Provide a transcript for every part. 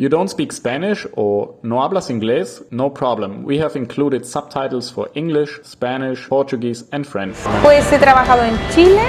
You don't speak Spanish or no hablas inglés? No problem. We have included subtitles for English, Spanish, Portuguese and French. Pues he trabajado en Chile,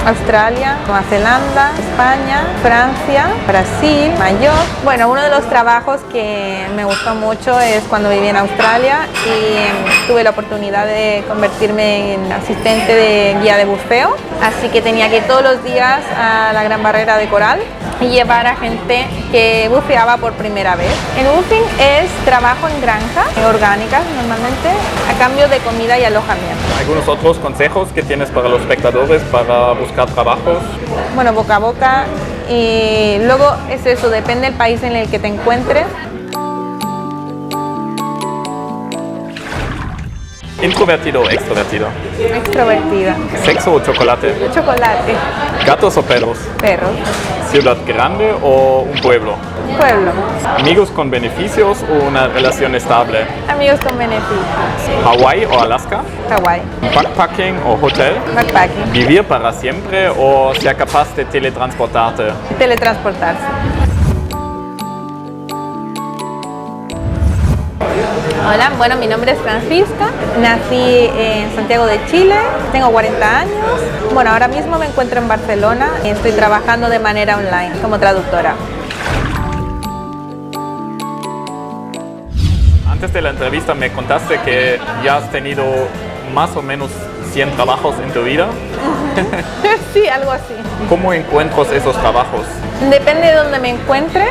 Australia, Nueva Zelanda, España, Francia, Brasil, Mallorca. Bueno, uno de los trabajos que me gustó mucho es cuando viví en Australia y tuve la oportunidad de convertirme en asistente de guía de buceo. Así que tenía que ir todos los días a la Gran Barrera de Coral y llevar a gente que buceaba por primera vez. El bucing es trabajo en granjas orgánicas normalmente a cambio de comida y alojamiento. ¿Algunos otros consejos que tienes para los espectadores para buscar trabajos? Bueno, boca a boca y luego es eso, depende del país en el que te encuentres. ¿Introvertido o extrovertido? Extrovertida. ¿Sexo o chocolate? Chocolate. ¿Gatos o perros? Perros. ¿Ciudad grande o un pueblo? Pueblo. ¿Amigos con beneficios o una relación estable? Amigos con beneficios. ¿Hawái o Alaska? Hawái. ¿Backpacking o hotel? Backpacking. ¿Vivir para siempre o ser capaz de teletransportarte? Teletransportarse. Hola, bueno, mi nombre es Francisca, nací en Santiago de Chile, tengo 40 años. Bueno, ahora mismo me encuentro en Barcelona y estoy trabajando de manera online como traductora. Antes de la entrevista me contaste que ya has tenido más o menos 100 trabajos en tu vida. Sí, algo así. ¿Cómo encuentras esos trabajos? Depende de dónde me encuentre.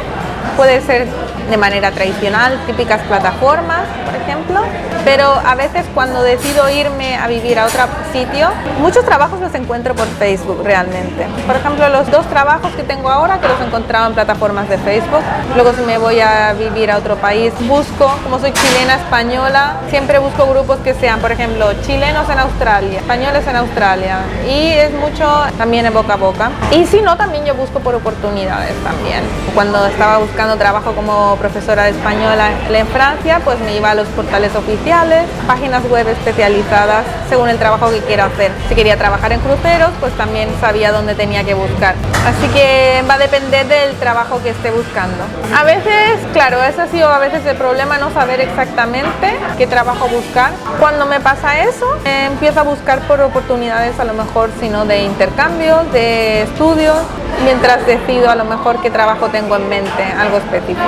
Puede ser de manera tradicional, típicas plataformas, por ejemplo, pero a veces cuando decido irme a vivir a otro sitio, muchos trabajos los encuentro por Facebook realmente. Por ejemplo, los 2 trabajos que tengo ahora que los he encontrado en plataformas de Facebook. Luego si me voy a vivir a otro país, busco, como soy chilena, española, siempre busco grupos que sean, por ejemplo, chilenos en Australia, españoles en Australia, y es mucho también en boca a boca. Y si no, también yo busco por oportunidades también. Cuando estaba buscando trabajo como profesora de español en Francia, pues me iba a los portales oficiales, páginas web especializadas según el trabajo que quiero hacer. Si quería trabajar en cruceros, pues también sabía dónde tenía que buscar. Así que va a depender del trabajo que esté buscando. A veces, claro, ese ha sido a veces el problema, no saber exactamente qué trabajo buscar. Cuando me pasa eso, empiezo a buscar por oportunidades, a lo mejor, sino de intercambios, de estudios, mientras decido a lo mejor qué trabajo tengo en mente, algo específico.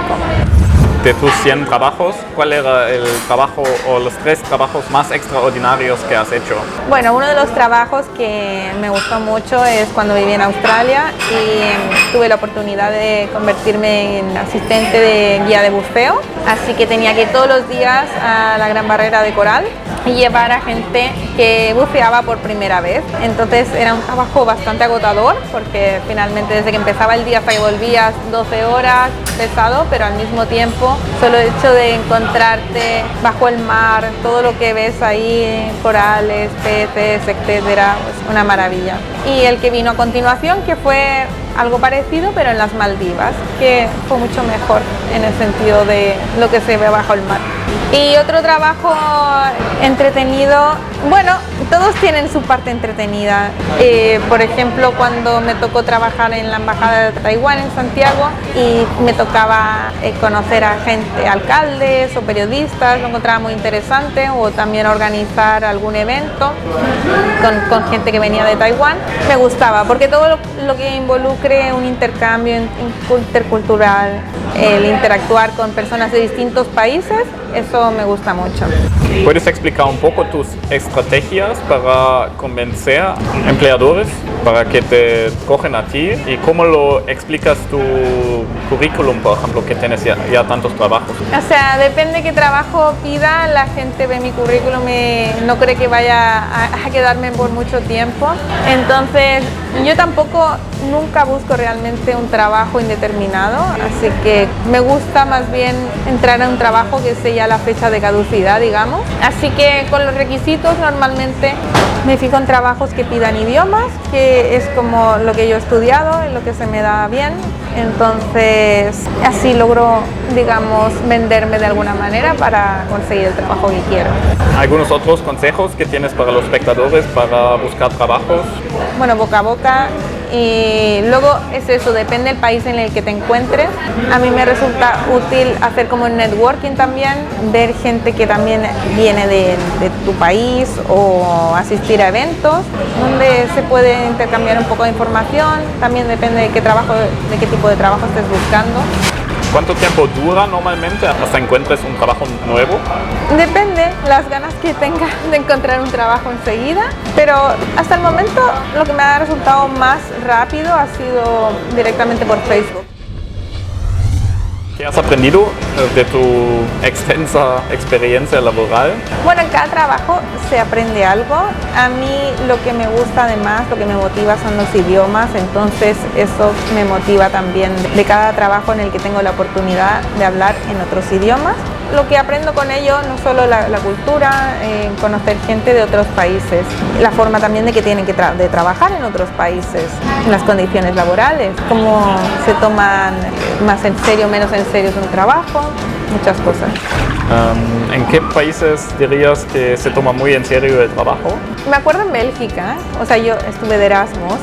De tus 100 trabajos, ¿cuál era el trabajo o los 3 trabajos más extraordinarios que has hecho? Bueno, uno de los trabajos que me gustó mucho es cuando viví en Australia y tuve la oportunidad de convertirme en asistente de guía de buceo. Así que tenía que ir todos los días a la Gran Barrera de Coral y llevar a gente que buceaba por primera vez. Entonces era un trabajo bastante agotador porque finalmente desde que empezaba el día hasta que volvías 12 horas, pesado, pero al mismo tiempo solo el hecho de encontrarte bajo el mar, todo lo que ves ahí, corales, peces, etcétera, pues una maravilla. Y el que vino a continuación, que fue algo parecido pero en las Maldivas, que fue mucho mejor en el sentido de lo que se ve bajo el mar. Y otro trabajo entretenido, bueno, todos tienen su parte entretenida. Por ejemplo, cuando me tocó trabajar en la Embajada de Taiwán en Santiago y me tocaba conocer a gente, alcaldes o periodistas, lo encontraba muy interesante, o también organizar algún evento con gente que venía de Taiwán, me gustaba, porque todo lo que involucre un intercambio intercultural, el interactuar con personas de distintos países, eso me gusta mucho. ¿Puedes explicar un poco tus estrategias para convencer a empleadores para que te cogen a ti y cómo lo explicas tu currículum, por ejemplo, que tienes ya tantos trabajos? O sea, depende qué trabajo pida, la gente ve mi currículum y no cree que vaya a quedarme por mucho tiempo. Entonces, yo tampoco nunca busco realmente un trabajo indeterminado, así que me gusta más bien entrar en un trabajo que sé ya la fecha de caducidad, digamos. Así que con los requisitos normalmente me fijo en trabajos que pidan idiomas, que es como lo que yo he estudiado, en lo que se me da bien. Entonces así logro, digamos, venderme de alguna manera para conseguir el trabajo que quiero. ¿Algunos otros consejos que tienes para los espectadores para buscar trabajos? Bueno, boca a boca Y luego es eso, depende del país en el que te encuentres. A mí me resulta útil hacer como networking también, ver gente que también viene de tu país o asistir a eventos donde se puede intercambiar un poco de información. También depende de qué tipo de trabajo estés buscando. ¿Cuánto tiempo dura normalmente hasta encuentres un trabajo nuevo? Depende las ganas que tenga de encontrar un trabajo enseguida, pero hasta el momento lo que me ha resultado más rápido ha sido directamente por Facebook. ¿Qué has aprendido de tu extensa experiencia laboral? Bueno, en cada trabajo se aprende algo. A mí lo que me gusta además, lo que me motiva son los idiomas, entonces eso me motiva también de cada trabajo en el que tengo la oportunidad de hablar en otros idiomas. Lo que aprendo con ello, no solo la cultura, conocer gente de otros países, la forma también de que tienen que de trabajar en otros países, las condiciones laborales, cómo se toman más en serio, menos en serio un trabajo, muchas cosas. ¿En qué países dirías que se toma muy en serio el trabajo? Me acuerdo en Bélgica, o sea, yo estuve de Erasmus,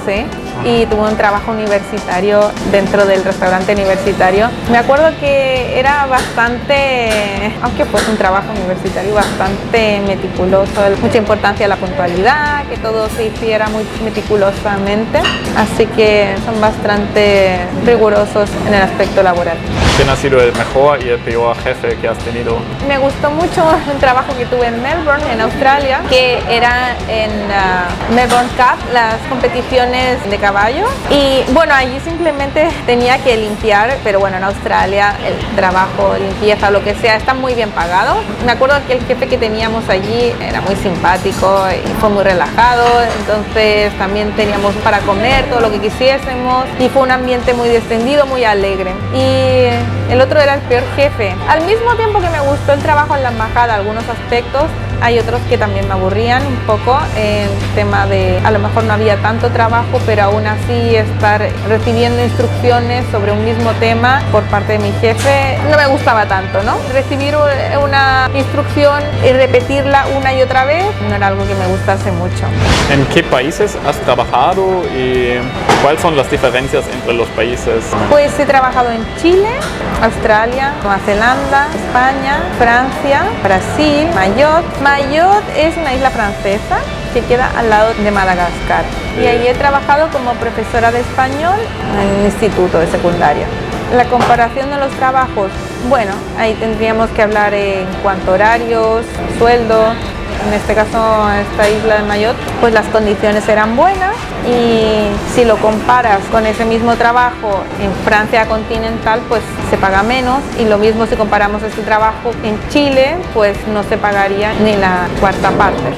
y tuve un trabajo universitario dentro del restaurante universitario. Me acuerdo que era bastante, aunque fuese un trabajo universitario, bastante meticuloso, mucha importancia a la puntualidad, que todo se hiciera muy meticulosamente, así que son bastante rigurosos en el aspecto laboral. ¿Quién ha sido el mejor y el peor jefe que has tenido? Me gustó mucho un trabajo que tuve en Melbourne, en Australia, que era en Melbourne Cup, las competiciones de caballo. Y bueno, allí simplemente tenía que limpiar, pero bueno, en Australia el trabajo, limpieza o lo que sea, está muy bien pagado. Me acuerdo que el jefe que teníamos allí era muy simpático y fue muy relajado, entonces también teníamos para comer todo lo que quisiésemos y fue un ambiente muy distendido, muy alegre. Y el otro era el peor jefe. Al mismo tiempo que me gustó el trabajo en la embajada, algunos aspectos, hay otros que también me aburrían un poco, el tema de a lo mejor no había tanto trabajo, pero aún así estar recibiendo instrucciones sobre un mismo tema por parte de mi jefe no me gustaba tanto, ¿no? Recibir una instrucción y repetirla una y otra vez no era algo que me gustase mucho. ¿En qué países has trabajado y cuáles son las diferencias entre los países? Pues he trabajado en Chile, Australia, Nueva Zelanda, España, Francia, Brasil, Mayotte. Mayotte es una isla francesa que queda al lado de Madagascar. Y ahí he trabajado como profesora de español en un instituto de secundaria. La comparación de los trabajos, bueno, ahí tendríamos que hablar en cuanto a horarios, sueldo. En este caso, esta isla de Mayotte, pues las condiciones eran buenas y si lo comparas con ese mismo trabajo en Francia continental, pues se paga menos y lo mismo si comparamos este trabajo en Chile, pues no se pagaría ni la cuarta parte.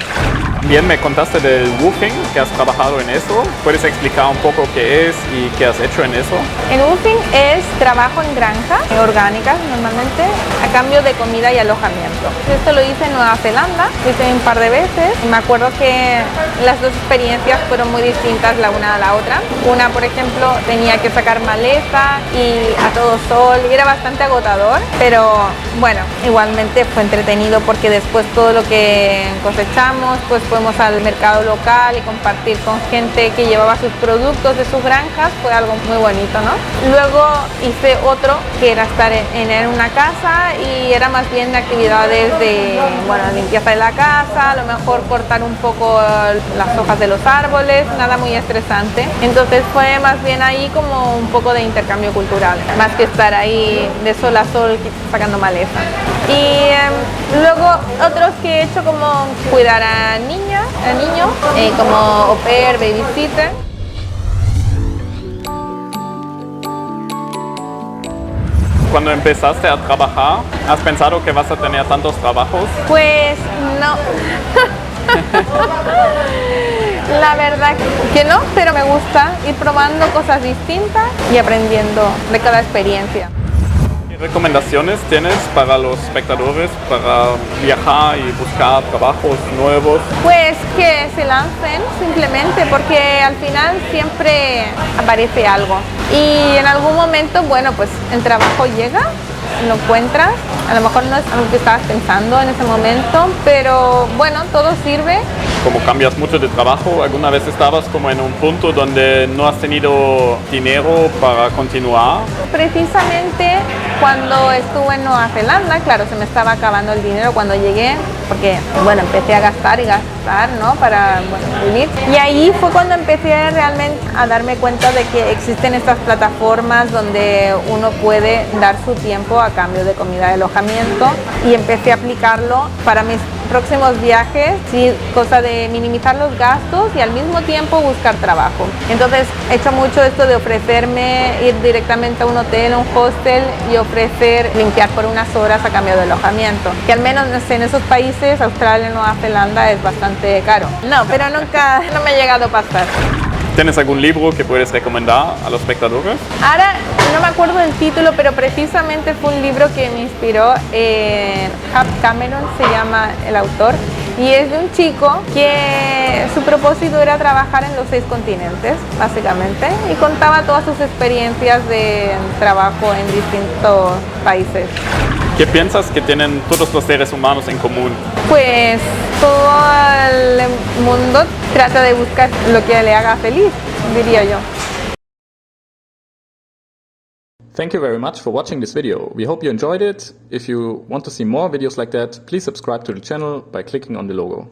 Bien, me contaste del woofing, que has trabajado en eso. ¿Puedes explicar un poco qué es y qué has hecho en eso? El woofing es trabajo en granjas orgánicas normalmente a cambio de comida y alojamiento. Esto lo hice en Nueva Zelanda, lo hice un par de veces. Me acuerdo que las dos experiencias fueron muy distintas la una a la otra. Una, por ejemplo, tenía que sacar maleza y a todo sol y era bastante agotador, pero bueno, igualmente fue entretenido porque después todo lo que cosechamos, pues fuimos al mercado local y compartir con gente que llevaba sus productos de sus granjas, fue algo muy bonito, ¿no? Luego hice otro que era estar en una casa y era más bien actividades de, bueno, limpieza de la casa, a lo mejor cortar un poco las hojas de los árboles, nada muy estresante. Entonces fue más bien ahí como un poco de intercambio cultural, más que estar ahí de sol a sol sacando maleza. Y luego otros que he hecho como cuidar a niños, como au pair, babysitter. Cuando empezaste a trabajar, ¿has pensado que vas a tener tantos trabajos? Pues no. La verdad que no, pero me gusta ir probando cosas distintas y aprendiendo de cada experiencia. ¿Qué recomendaciones tienes para los espectadores para viajar y buscar trabajos nuevos? Pues que se lancen simplemente porque al final siempre aparece algo y en algún momento, bueno, pues el trabajo llega lo encuentras. A lo mejor no es algo que estabas pensando en ese momento, pero bueno, todo sirve. Como cambias mucho de trabajo, ¿alguna vez estabas como en un punto donde no has tenido dinero para continuar? Precisamente cuando estuve en Nueva Zelanda, claro, se me estaba acabando el dinero cuando llegué, porque bueno, empecé a gastar y gastar, ¿no? Para vivir. Y ahí fue cuando empecé realmente a darme cuenta de que existen estas plataformas donde uno puede dar su tiempo a cambio de comida y alojamiento, y empecé a aplicarlo para mis próximos viajes, sí, cosa de minimizar los gastos y al mismo tiempo buscar trabajo. Entonces he hecho mucho esto de ofrecerme ir directamente a un hotel, a un hostel y ofrecer limpiar por unas horas a cambio de alojamiento, que al menos no sé, en esos países, Australia, Nueva Zelanda, es bastante caro. No, pero nunca no me ha llegado a pasar. ¿Tienes algún libro que puedes recomendar a los espectadores? Ahora no me acuerdo del título, pero precisamente fue un libro que me inspiró. Hap Cameron se llama el autor, y es de un chico que su propósito era trabajar en los 6 continentes, básicamente, y contaba todas sus experiencias de trabajo en distintos países. ¿Qué piensas que tienen todos los seres humanos en común? Pues todo el mundo trata de buscar lo que le haga feliz, diría yo. Thank you very much for watching this video. We hope you enjoyed it. If you want to see more videos like that, please subscribe to the channel by clicking on the logo.